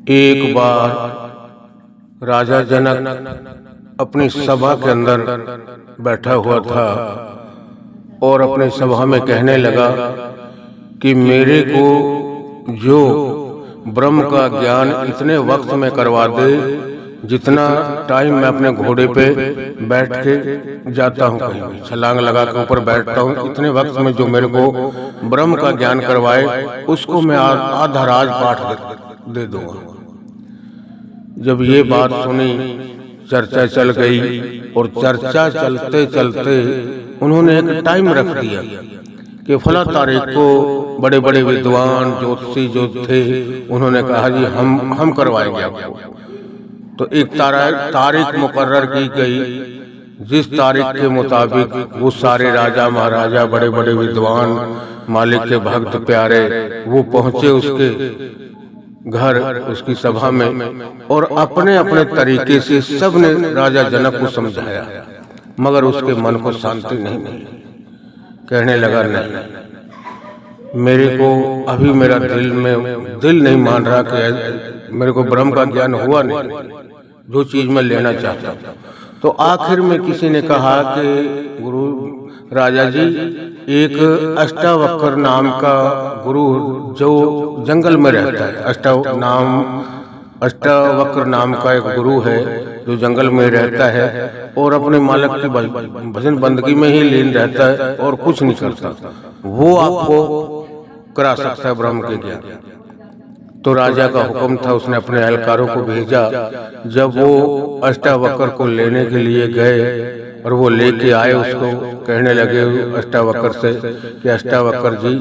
एक बार राजा जनक अपनी सभा के अंदर बैठा हुआ था और अपनी सभा में कहने लगा कि मेरे को जो ब्रह्म का ज्ञान इतने वक्त में करवा दे जितना टाइम मैं अपने घोड़े पे बैठ के जाता हूँ, कहीं छलांग लगा के ऊपर बैठता हूँ, इतने वक्त में जो मेरे को ब्रह्म का ज्ञान करवाए उसको मैं आधा राजपाट दे दूंगा। जब ये बात सुनी चर्चा चल गई और चर्चा चलते चलते उन्होंने एक टाइम रख दिया कि फला तारीख को बड़े बड़े विद्वान ज्योतिषी जो थे उन्होंने कहा जी हम करवाएंगे आपको। तो एक तारीख मुकर्रर की गई, जिस तारीख के मुताबिक वो सारे राजा महाराजा बड़े बड़े विद्वान मालिक के भक्त प्यारे वो पहुंचे उसके घर, उसकी सभा में, और अपने अपने तरीके से सबने राजा जनक को समझाया, मगर उसके मन को शांति नहीं मिली। कहने लगा नहीं, मेरे को अभी मेरा दिल नहीं मान रहा कि मेरे को ब्रह्म का ज्ञान हुआ नहीं जो चीज मैं लेना चाहता। तो आखिर में किसी ने कहा कि गुरु राजा जी, एक अष्टावक्र नाम का गुरु जो जंगल में रहता है, अष्टावक्र नाम का एक गुरु है जो जंगल में रहता है और अपने मालिक की भजन बंदगी में ही लीन रहता है और कुछ नहीं करता, वो आपको करा सकता है ब्रह्म के ज्ञान। तो राजा का हुक्म था, उसने अपने एहलकारों को भेजा। जब वो अष्टावक्र को लेने के लिए गए और वो लेके आए, उसको कहने लगे अष्टावक्र से कि अष्टावक्र जी,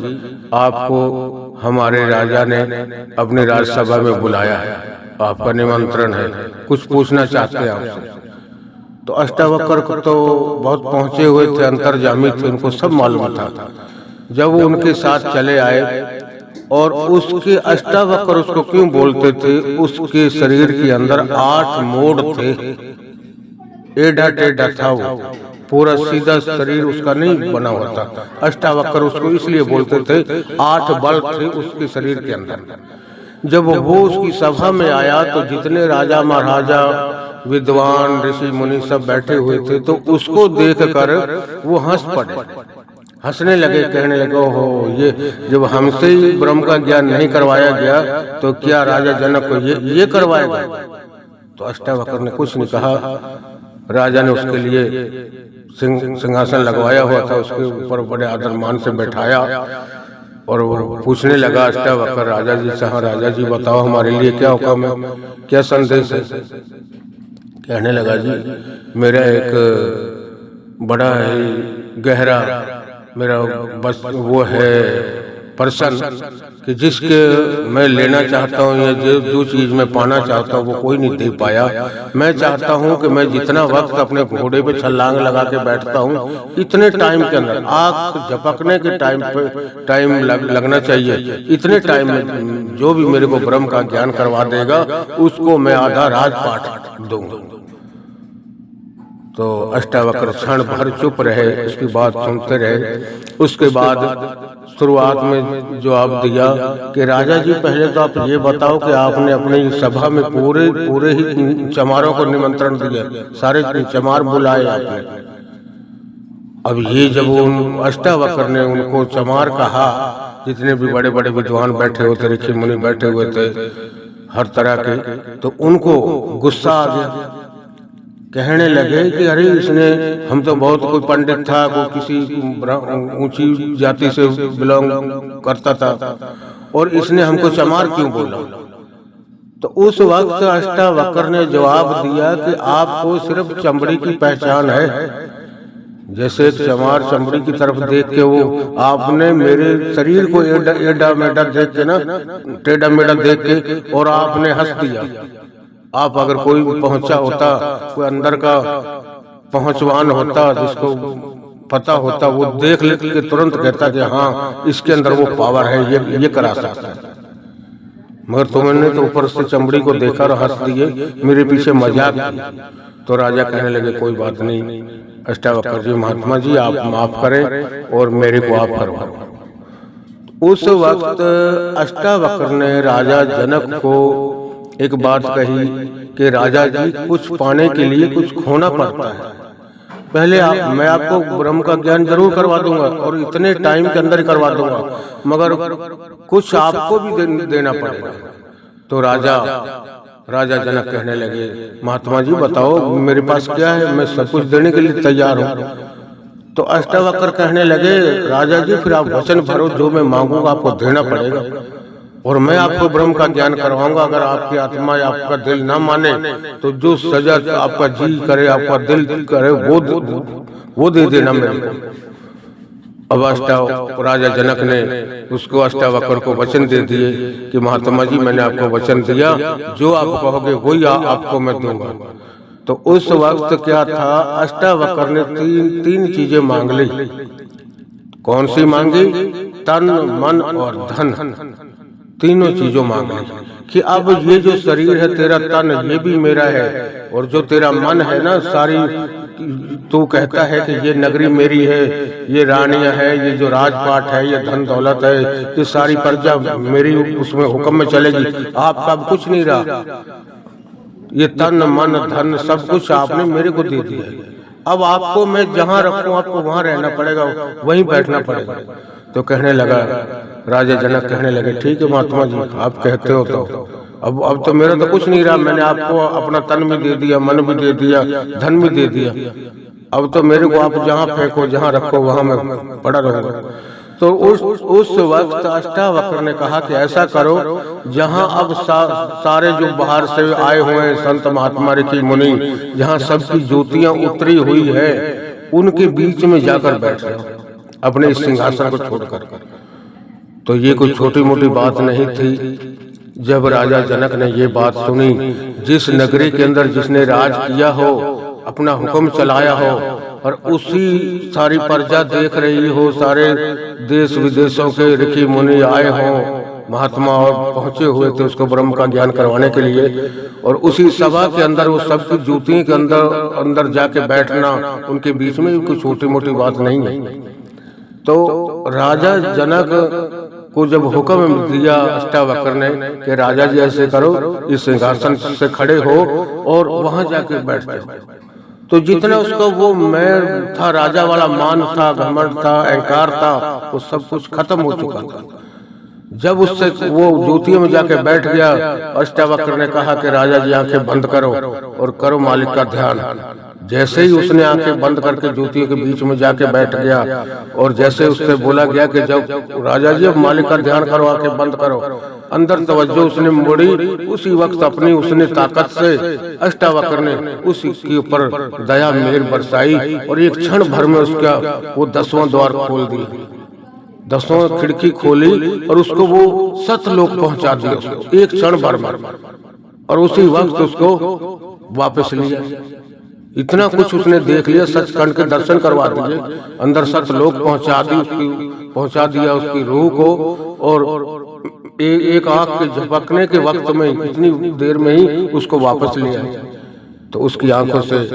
आपको हमारे राजा ने अपनी राजसभा में बुलाया है, आपका निमंत्रण है, कुछ पूछना चाहते हैं आपसे। तो अष्टावक्र को तो बहुत पहुंचे हुए थे, अंतर्जामी थे, उनको सब मालूम था। जब वो उनके साथ चले आए और उसके अष्टावक्र उसको क्यों बोलते थे, उसके शरीर के अंदर 8 मोड़ थे, एड़ा टेढ़ा था, वो पूरा सीधा शरीर उसका नहीं बना हुआ था। अष्टावक्र उसको इसलिए बोलते थे, 8 बल थे उसके शरीर के अंदर। जब वो उसकी सभा में आया तो जितने राजा महाराजा विद्वान ऋषि मुनि सब बैठे हुए थे, तो उसको देखकर वो हंस पड़े, हंसने लगे, कहने लगे हो ये जब हमसे ही ब्रह्म का ज्ञान नहीं करवाया गया तो क्या राजा जनक को ये करवाएगा। तो अष्टावक्र ने कुछ नहीं कहा। राजा ने उसके लिए सिंहासन लगवाया हुआ था, उसके ऊपर बड़े आदर मान से बैठाया और वो पूछने लगा अष्टावक्र राजा जी से, हाँ राजा जी बताओ हमारे लिए क्या हुक्म है, क्या संदेश है। कहने लगा जी, मेरा एक बड़ा ही गहरा मेरा बस वो है पर्सन कि जिसके मैं लेना चाहता हूँ या जो चीज मैं पाना चाहता हूँ वो कोई नहीं दे पाया। मैं चाहता हूँ कि मैं जितना वक्त अपने घोड़े पे छलांग लगा के बैठता हूँ, इतने टाइम के अंदर आँख झपकने के टाइम लगना चाहिए, इतने टाइम में जो भी मेरे को ब्रह्म का ज्ञान करवा देगा उसको मैं आधा राजपाट दूंगा। तो अष्टावक्र क्षण भर चुप रहे, उसकी बात सुनते रहे। उसके बाद शुरुआत में जवाब दिया कि राजा जी, पहले तो आप ये बताओ कि आपने अपनी सभा में पूरे ही चमारों को निमंत्रण दिया, सारे चमार बुलाए आपने। अब ये जब उन अष्टावक्र ने उनको चमार कहा, जितने भी बड़े बड़े विद्वान बैठे हुए थे, ऋषि मुनि बैठे हुए थे हर तरह के, तो उनको गुस्सा आ गया। कहने लगे कि अरे इसने, हम तो बहुत कोई पंडित था, वो किसी ऊंची जाति से बिलोंग करता था और इसने हमको चमार क्यों बोला। तो उस वक्त अष्टावक्र ने जवाब दिया कि आपको सिर्फ चमड़ी की पहचान है, जैसे एक चमार चमड़ी की तरफ देख के वो आपने मेरे शरीर को एड़ा मेढ़ा देख के ना, टेढ़ा मेढ़ा देख के, और आपने हंस दिया। आप अगर कोई पहुंचा होता, कोई अंदर का पहुंचवान होता जिसको पता होता, वो देख के तुरंत कहता कि हाँ इसके अंदर वो पावर है, ये करा सकता है। मगर तुमने तो ऊपर से चमड़ी को देखा और हंस दिए, मेरे पीछे मजाक किया। तो राजा कहने लगे कोई बात नहीं अष्टावक्र जी, महात्मा जी आप माफ करें और मेरे को आप करवाओ। उस वक्त अष्टावक्र ने राजा जनक को एक बात कही कि राजा जी, कुछ पाने के लिए कुछ खोना पड़ता है। पहले मैं आपको ब्रह्म का ज्ञान जरूर करवा दूंगा और इतने टाइम के अंदर ही करवा दूंगा, मगर कुछ आपको भी देना पड़ेगा। तो राजा जनक कहने लगे, महात्मा जी बताओ मेरे पास क्या है, मैं सब कुछ देने के लिए तैयार हूँ। तो अष्टावक्र कहने लगे, राजा जी फिर आप वचन भरो, जो मैं मांगूंगा आपको देना पड़ेगा और मैं आपको ब्रह्म का ज्ञान करवाऊंगा। अगर आपकी आत्मा या आपका दिल ना माने तो जो सजा आपका जी करे, आपका दिल करे, वो दे देना मेरे को। अब राजा जनक ने उसको अष्टावक्र को वचन दे दिए कि महात्मा जी मैंने आपको वचन दिया, जो आप कहोगे वही आपको मैं दूंगा। तो उस वक्त क्या था, अष्टावक्र ने तीन चीजें मांग ली। कौन सी मांगी? तन, मन और धन, तीनों चीजों मांग ली कि अब ये जो शरीर है तेरा, तन ये भी मेरा है, और जो तेरा मन है ना, सारी तू कहता है कि ये नगरी मेरी है, ये रानियां है, ये जो राजपाट है, ये धन दौलत है, ये सारी प्रजा मेरी उसमें हुक्म में चलेगी। आपका अब कुछ नहीं रहा, ये तन मन धन सब कुछ आपने मेरे को दे दिया है। अब आपको मैं जहाँ रखूं आपको वहां रहना पड़ेगा, वहीं बैठना पड़ेगा। तो कहने लगा, राजा जनक कहने लगे, ठीक है महात्मा जी आप कहते हो तो अब तो मेरा तो कुछ नहीं रहा, मैंने आपको अपना तन भी दे दिया, मन भी दे दिया, धन भी दे दिया, अब तो मेरे को आप जहाँ फेंको जहाँ रखो वहां मैं पड़ा रहूंगा। तो उस वक्त अष्टावक्र ने कहा कि ऐसा करो, जहाँ अब सारे जो बाहर से आए हुए हैं संत महात्मा ऋषि मुनि, जहाँ सबकी ज्योतियां उतरी हुई है, उनके बीच में जाकर बैठ जाओ अपने इस सिंहासन को छोड़कर। तो ये कोई छोटी मोटी बात नहीं थी। जब राजा जनक ने ये बात सुनी, जिस नगरी के अंदर जिसने राज किया हो, अपना हुक्म चलाया हो, और उसी सारी प्रजा देख रही हो, सारे देश विदेशों के ऋषि मुनि आए हों, महात्मा और पहुंचे हुए थे उसको ब्रह्म का ज्ञान करवाने के लिए, और उसी सभा के अंदर वो सबकी ज्योति के अंदर जाके बैठना उनके बीच में कोई छोटी मोटी बात नहीं है। तो राजा जनक को जब हुक्म दिया अष्टावक्र ने कि राजा जी ऐसे करो, इस सिंहासन से खड़े हो और वहां जाके बैठ जाओ, तो जितना उसका वो मैं था, राजा वाला मान था, घमंड था, अहंकार था, वो सब कुछ खत्म हो चुका था। जब उससे वो ज्योतियों में जाके बैठ गया, अष्टावक्र ने कहा कि राजा जी आंखें बंद करो और करो मालिक का ध्यान। जैसे ही उसने आंखें बंद करके ज्योतियों के बीच में जाके बैठ गया, और जैसे उससे बोला गया कि जब राजा जी अब मालिक का ध्यान करो, आंखें बंद करो, अंदर तवज्जो उसने मोड़ी, उसी वक्त अपनी उसने ताकत से अष्टावक्र ने उसी के ऊपर दया मेहर बरसाई, और एक क्षण भर में उसका वो 10वां द्वार खोल दिया, 10वां खिड़की खोली, और उसको वो सतलोक पहुंचा दिया उसको एक क्षण भर में, और उसी वक्त उसको वापस लिया। इतना कुछ उसने देख लिया, सचखंड के दर्शन करवा दिए, अंदर सतलोक पहुंचा दिया उसकी रूह को, और एक आंख के झपकने के वक्त में, इतनी देर में ही उसको वापस लिया। तो उसकी आंखों से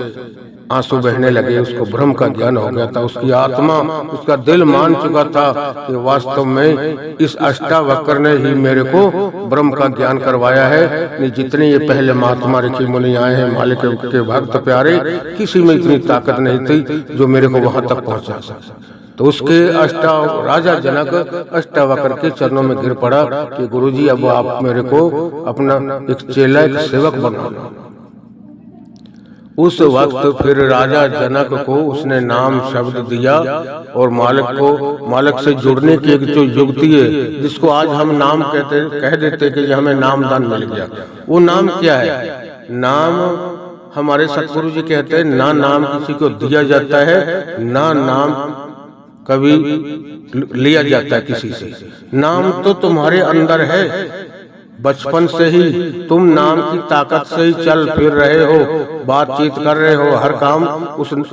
आंसू बहने लगे, उसको ब्रह्म का ज्ञान हो गया था, उसकी आत्मा, उसका दिल मान चुका था कि वास्तव में इस अष्टावक्र ने ही मेरे को ब्रह्म का ज्ञान करवाया है। जितने ये पहले महात्मा ऋषि मुनि आए हैं, मालिक के भक्त प्यारे, किसी में इतनी ताकत नहीं थी जो मेरे को वहां तक पहुंचा। तो उसके राजा जनक अष्टावक्र के चरणों में गिर पड़ा कि गुरुजी अब आप मेरे को अपना एक चेला, एक सेवक बना। उस वक्त फिर राजा जनक को उसने नाम शब्द दिया, और मालिक से जुड़ने की एक जो युक्ति है, जिसको आज हम नाम कह देते कि हमें नामदान मिल गया। वो नाम क्या है? नाम हमारे सतगुरु जी कहते हैं, ना नाम किसी को दिया जाता है, ना नाम कभी लिया जाता है किसी से। नाम तो तुम्हारे अंदर है, बचपन से ही तुम नाम की ताकत से ही चल फिर रहे हो, बातचीत कर रहे हो, हर काम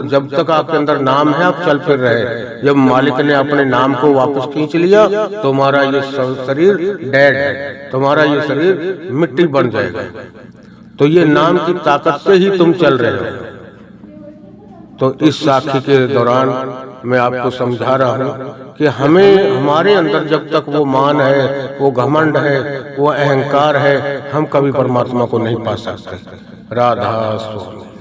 जब तक आपके अंदर नाम है आप चल फिर रहे हैं। जब मालिक ने अपने नाम को वापस खींच लिया, तुम्हारा ये शरीर डेड है, तुम्हारा ये शरीर मिट्टी बन जाएगा। तो ये नाम की ताकत से ही तुम चल रहे हो। तो इस साखी के दौरान मैं आपको समझा रहा हूँ कि हमें, हमारे अंदर जब तक वो मान है, वो घमंड है, वो अहंकार है, हम कभी परमात्मा को नहीं पा सकते। राधा स्वामी।